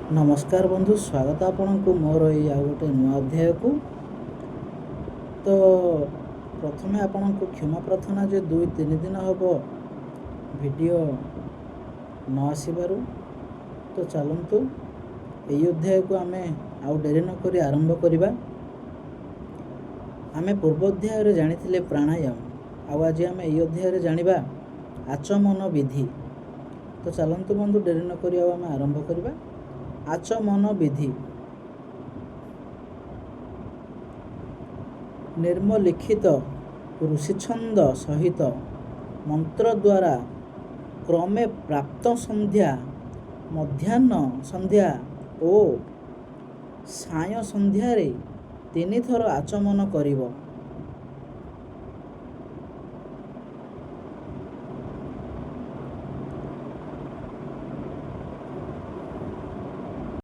नमस्कार बंधु, स्वागत आपण को मोर ये आ गोटे नुआ अध्याय को। तो प्रथमे आपण को क्षमा प्रार्थना जे 2-3 दिन हम वीडियो न आसबारू। तो चलतु यही अध्याय को आम आउ डेरी नक आरंभ करवा। आम पूर्वाध्याय जानी प्राणायाम आज आम यही अध्याय जाना आचमन विधि। तो चलतु बंधु डेरी नक आम आरंभ करवा। आचमन विधि निर्मलिखित ऋषिछंद सहित मंत्र द्वारा क्रमे प्राप्त संध्या, मध्याह्न संध्या और साय संध्यारे 3 थर आचमन करिवो।